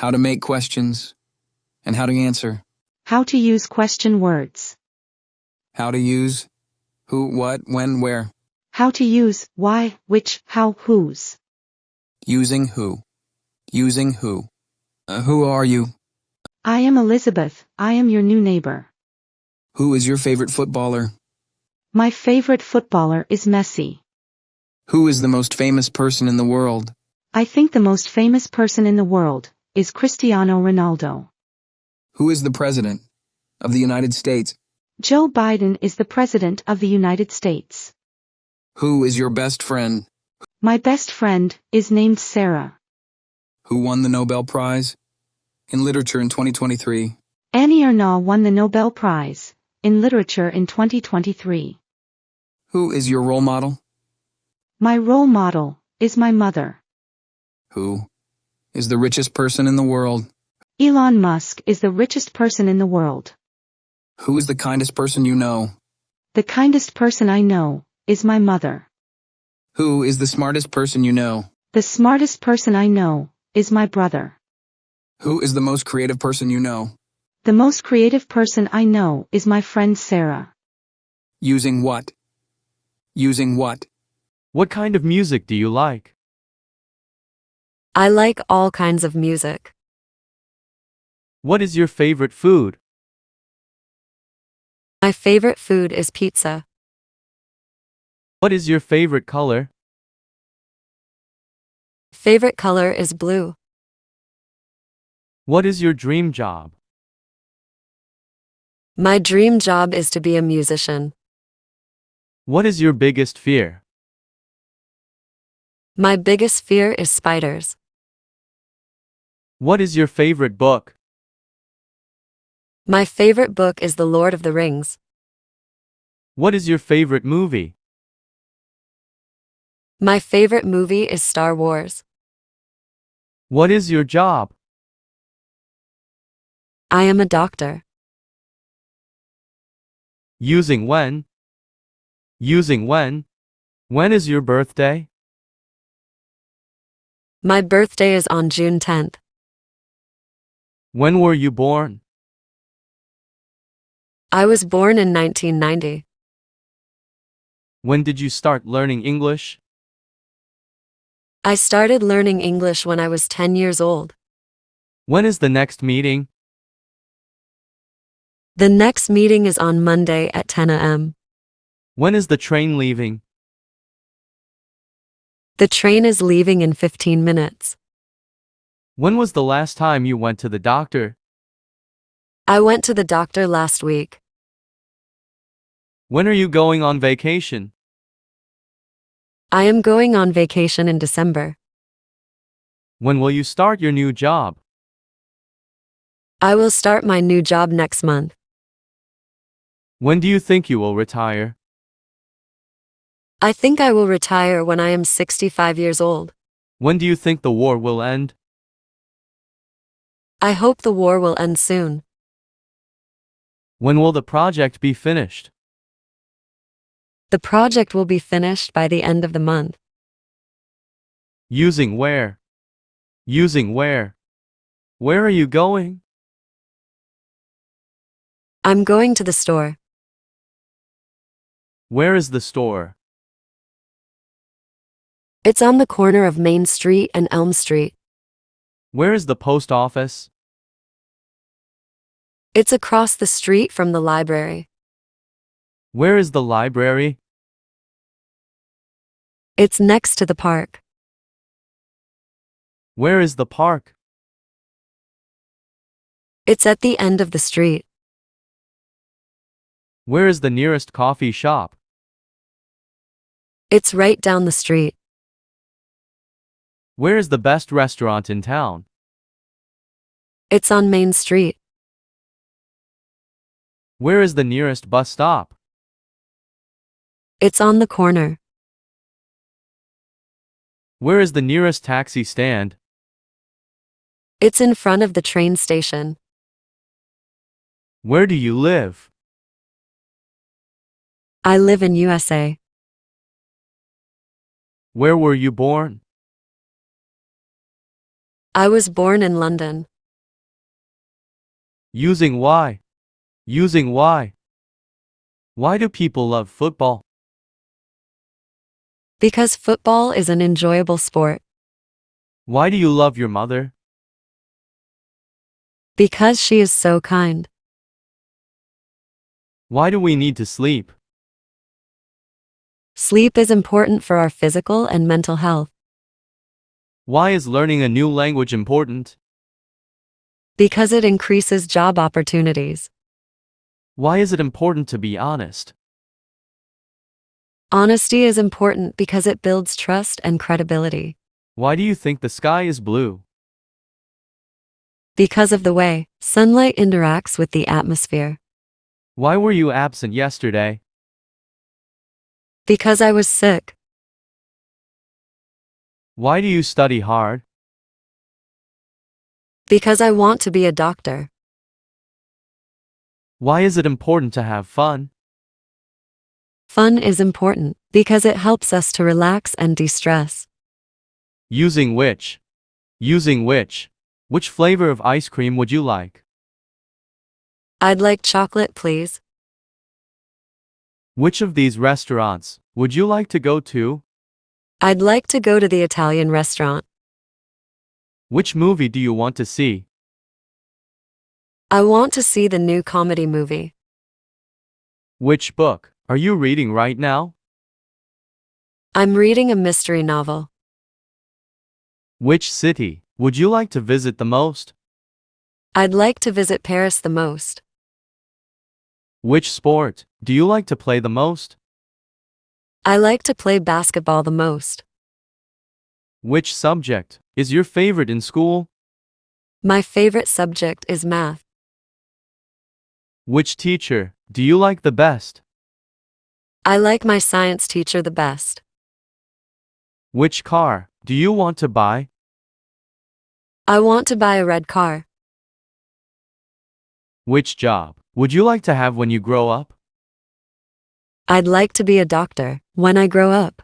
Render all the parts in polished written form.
how to make questions, and how to answer. How to use question words. How to use who, what, when, where. How to use why, which, how, whose. Using who. Using who. Who are you? I am Elizabeth, I am your new neighbor. Who is your favorite footballer? My favorite footballer is Messi. Who is the most famous person in the world? I think the most famous person in the world is Cristiano Ronaldo. Who is the President of the United States? Joe Biden is the President of the United States. Who is your best friend? My best friend is named Sarah. Who won the Nobel Prize in Literature in 2023? Annie Ernaux won the Nobel Prize in Literature in 2023. Who is your role model? My role model is my mother. Who is the richest person in the world? Elon Musk is the richest person in the world. Who is the kindest person you know? The kindest person I know is my mother. Who is the smartest person you know? The smartest person I know is my brother. Who is the most creative person you know? The most creative person I know is my friend Sarah. Using what? Using what? What kind of music do you like? I like all kinds of music. What is your favorite food? My favorite food is pizza. What is your favorite color? Favorite color is blue. What is your dream job? My dream job is to be a musician. What is your biggest fear? My biggest fear is spiders. What is your favorite book? My favorite book is The Lord of the Rings. What is your favorite movie? My favorite movie is Star Wars. What is your job? I am a doctor. Using when? Using when? When is your birthday? My birthday is on June 10th. When were you born? I was born in 1990. When did you start learning English? I started learning English when I was 10 years old. When is the next meeting? The next meeting is on Monday at 10 a.m. When is the train leaving? The train is leaving in 15 minutes. When was the last time you went to the doctor? I went to the doctor last week. When are you going on vacation? I am going on vacation in December. When will you start your new job? I will start my new job next month. When do you think you will retire? I think I will retire when I am 65 years old. When do you think the war will end? I hope the war will end soon. When will the project be finished? The project will be finished by the end of the month. Using where? Using where? Where are you going? I'm going to the store. Where is the store? It's on the corner of Main Street and Elm Street. Where is the post office? It's across the street from the library. Where is the library? It's next to the park. Where is the park? It's at the end of the street. Where is the nearest coffee shop? It's right down the street. Where is the best restaurant in town? It's on Main Street. Where is the nearest bus stop? It's on the corner. Where is the nearest taxi stand? It's in front of the train station. Where do you live? I live in USA. Where were you born? I was born in London. Using why. Using why. Why do people love football? Because football is an enjoyable sport. Why do you love your mother? Because she is so kind. Why do we need to sleep? Sleep is important for our physical and mental health. Why is learning a new language important? Because it increases job opportunities. Why is it important to be honest? Honesty is important because it builds trust and credibility. Why do you think the sky is blue? Because of the way sunlight interacts with the atmosphere. Why were you absent yesterday? Because I was sick. Why do you study hard? Because I want to be a doctor. Why is it important to have fun? Fun is important because it helps us to relax and de-stress. Using which? Using which? Which flavor of ice cream would you like? I'd like chocolate, please. Which of these restaurants would you like to go to? I'd like to go to the Italian restaurant. Which movie do you want to see? I want to see the new comedy movie. Which book are you reading right now? I'm reading a mystery novel. Which city would you like to visit the most? I'd like to visit Paris the most. Which sport do you like to play the most? I like to play basketball the most. Which subject is your favorite in school? My favorite subject is math. Which teacher do you like the best? I like my science teacher the best. Which car do you want to buy? I want to buy a red car. Which job would you like to have when you grow up? I'd like to be a doctor when I grow up.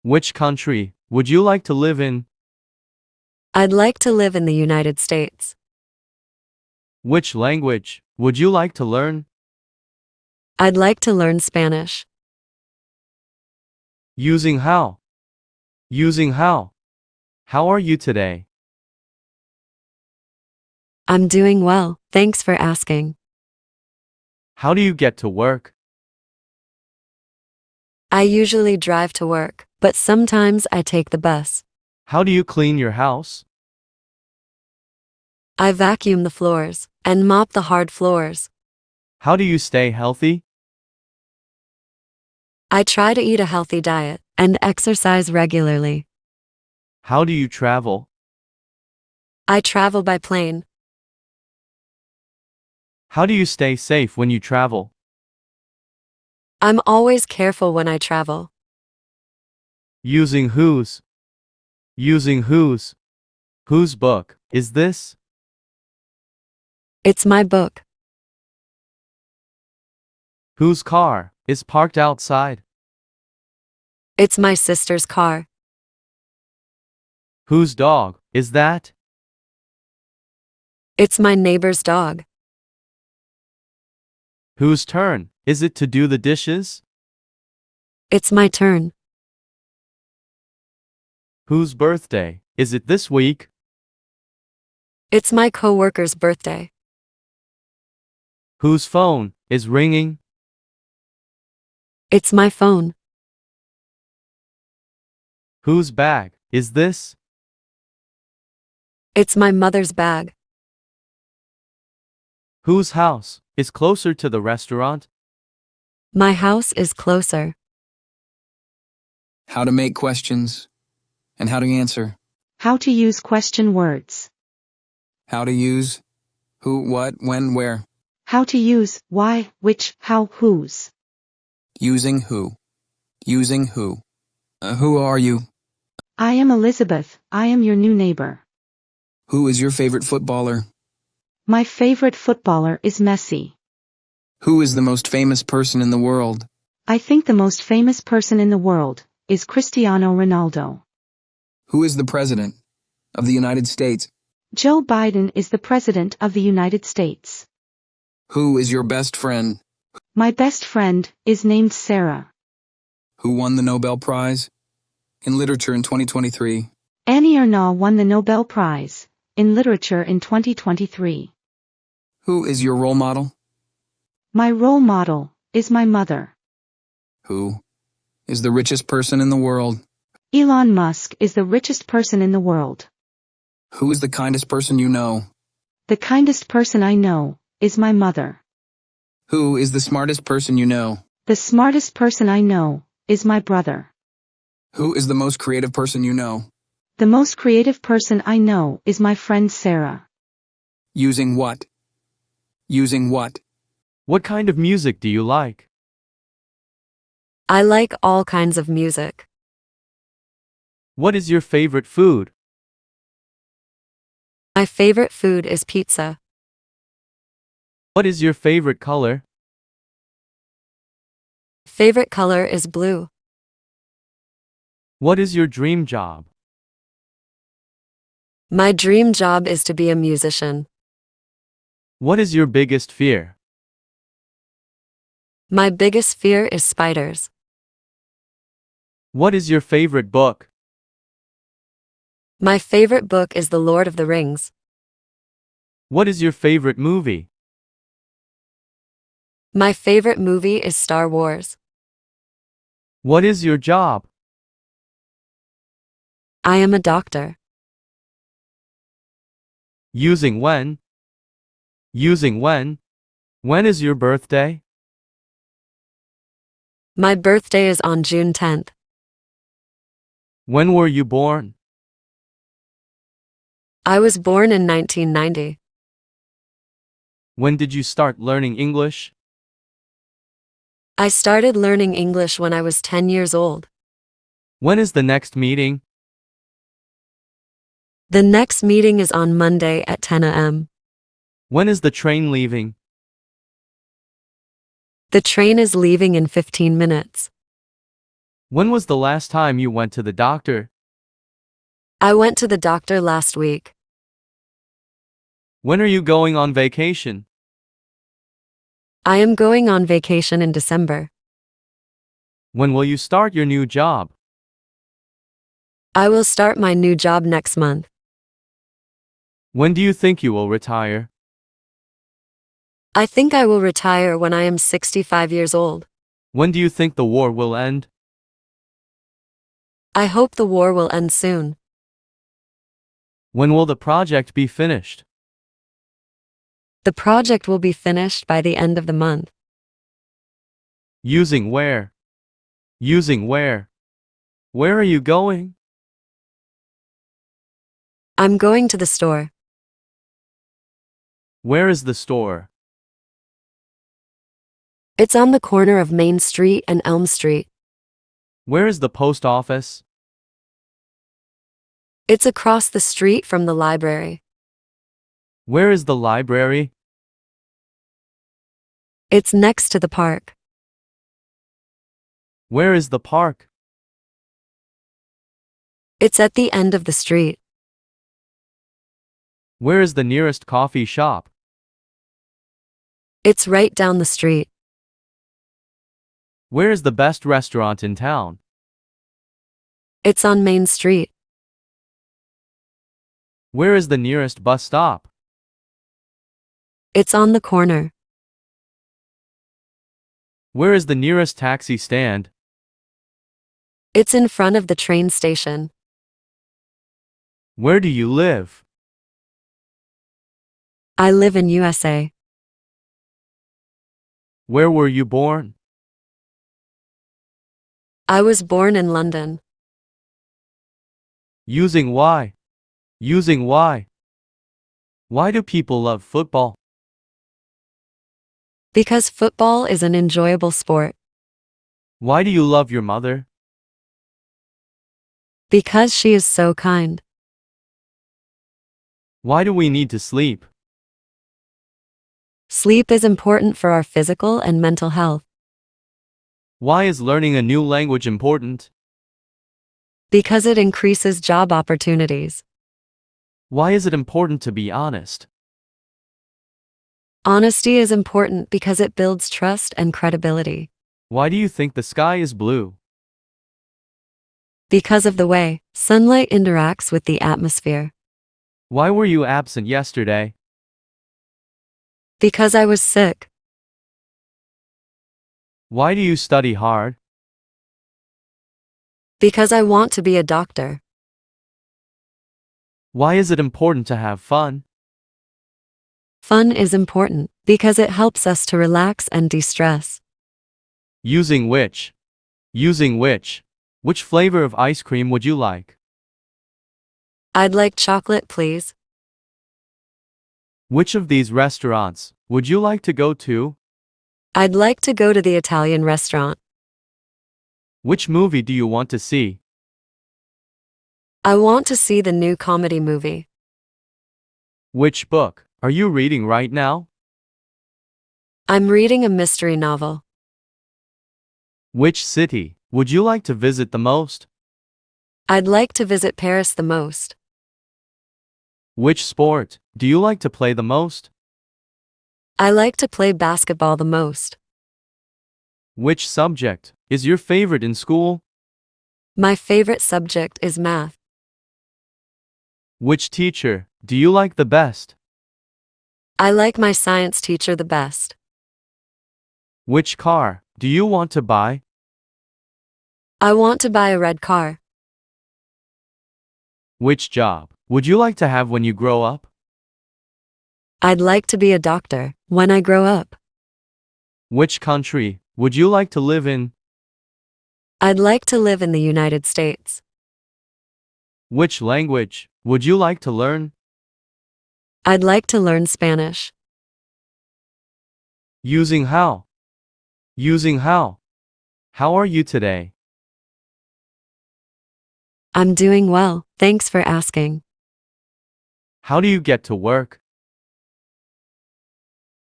Which country would you like to live in? I'd like to live in the United States. Which language would you like to learn? I'd like to learn Spanish. Using how. Using how. How are you today? I'm doing well, thanks for asking. How do you get to work? I usually drive to work, but sometimes I take the bus. How do you clean your house? I vacuum the floors and mop the hard floors. How do you stay healthy? I try to eat a healthy diet and exercise regularly. How do you travel? I travel by plane. How do you stay safe when you travel? I'm always careful when I travel. Using whose. Using whose. Whose book is this? It's my book. Whose car is parked outside? It's my sister's car. Whose dog is that? It's my neighbor's dog. Whose turn is it to do the dishes? It's my turn. Whose birthday is it this week? It's my coworker's birthday. Whose phone is ringing? It's my phone. Whose bag is this? It's my mother's bag. Whose house is closer to the restaurant? My house is closer. How to make questions and how to answer. How to use question words. How to use who, what, when, where. How to use why, which, how, whose. Using who. Using who. Who are you? I am Elizabeth. I am your new neighbor. Who is your favorite footballer? My favorite footballer is Messi. Who is the most famous person in the world? I think the most famous person in the world is Cristiano Ronaldo. Who is the President of the United States? Joe Biden is the President of the United States. Who is your best friend? My best friend is named Sarah. Who won the Nobel Prize in Literature in 2023? Annie Ernaux won the Nobel Prize in Literature in 2023. Who is your role model? My role model is my mother. Who is the richest person in the world? Elon Musk is the richest person in the world. Who is the kindest person you know? The kindest person I know is my mother. Who is the smartest person you know? The smartest person I know is my brother. Who is the most creative person you know? The most creative person I know is my friend Sarah. Using what? Using what? What kind of music do you like? I like all kinds of music. What is your favorite food? My favorite food is pizza. What is your favorite color? Favorite color is blue. What is your dream job? My dream job is to be a musician. What is your biggest fear? My biggest fear is spiders. What is your favorite book? My favorite book is The Lord of the Rings. What is your favorite movie? My favorite movie is Star Wars. What is your job? I am a doctor. Using when? Using when? When is your birthday? My birthday is on June 10th. When were you born? I was born in 1990. When did you start learning English? I started learning English when I was 10 years old. When is the next meeting? The next meeting is on Monday at 10 a.m. When is the train leaving? The train is leaving in 15 minutes. When was the last time you went to the doctor? I went to the doctor last week. When are you going on vacation? I am going on vacation in December. When will you start your new job? I will start my new job next month. When do you think you will retire? I think I will retire when I am 65 years old. When do you think the war will end? I hope the war will end soon. When will the project be finished? The project will be finished by the end of the month. Using where? Using where? Where are you going? I'm going to the store. Where is the store? It's on the corner of Main Street and Elm Street. Where is the post office? It's across the street from the library. Where is the library? It's next to the park. Where is the park? It's at the end of the street. Where is the nearest coffee shop? It's right down the street. Where is the best restaurant in town? It's on Main Street. Where is the nearest bus stop? It's on the corner. Where is the nearest taxi stand? It's in front of the train station. Where do you live? I live in USA. Where were you born? I was born in London. Using why? Using why? Why do people love football? Because football is an enjoyable sport. Why do you love your mother? Because she is so kind. Why do we need to sleep? Sleep is important for our physical and mental health. Why is learning a new language important? Because it increases job opportunities. Why is it important to be honest? Honesty is important because it builds trust and credibility. Why do you think the sky is blue? Because of the way sunlight interacts with the atmosphere. Why were you absent yesterday? Because I was sick. Why do you study hard? Because I want to be a doctor. Why is it important to have fun? Fun is important because it helps us to relax and de-stress. Using which? Using which? Which flavor of ice cream would you like? I'd like chocolate, please. Which of these restaurants would you like to go to? I'd like to go to the Italian restaurant. Which movie do you want to see? I want to see the new comedy movie. Which book are you reading right now? I'm reading a mystery novel. Which city would you like to visit the most? I'd like to visit Paris the most. Which sport do you like to play the most? I like to play basketball the most. Which subject is your favorite in school? My favorite subject is math. Which teacher do you like the best? I like my science teacher the best. Which car do you want to buy? I want to buy a red car. Which job would you like to have when you grow up? I'd like to be a doctor when I grow up. Which country would you like to live in? I'd like to live in the United States. Which language would you like to learn? I'd like to learn Spanish. Using how? Using how? How are you today? I'm doing well, thanks for asking. How do you get to work?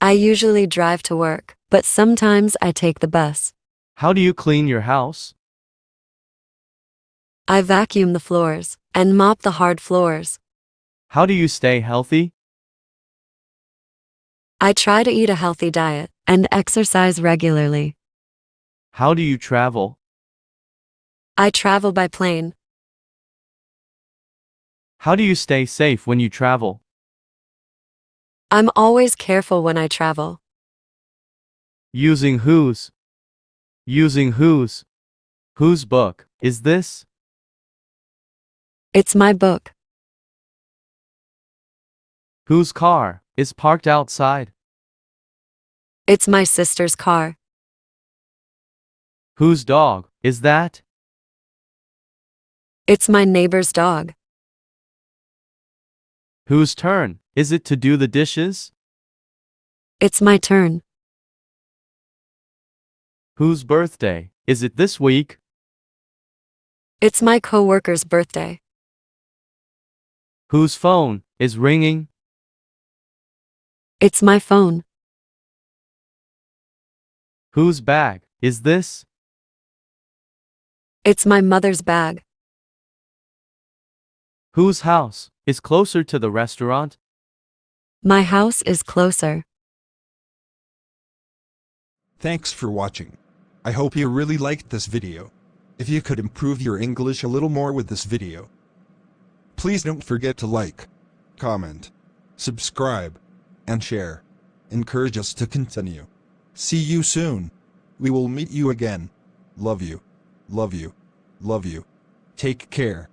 I usually drive to work, but sometimes I take the bus. How do you clean your house? I vacuum the floors and mop the hard floors. How do you stay healthy? I try to eat a healthy diet and exercise regularly. How do you travel? I travel by plane. How do you stay safe when you travel? I'm always careful when I travel. Using whose? Using whose? Whose book is this? It's my book. Whose car is parked outside? It's my sister's car. Whose dog is that? It's my neighbor's dog. Whose turn is it to do the dishes? It's my turn. Whose birthday is it this week? It's my coworker's birthday. Whose phone is ringing? It's my phone. Whose bag is this? It's my mother's bag. Whose house is closer to the restaurant? My house is closer. Thanks for watching. I hope you really liked this video. If you could improve your English a little more with this video, please don't forget to like, comment, subscribe, and share. Encourage us to continue. See you soon. We will meet you again. Love you. Love you. Love you. Take care.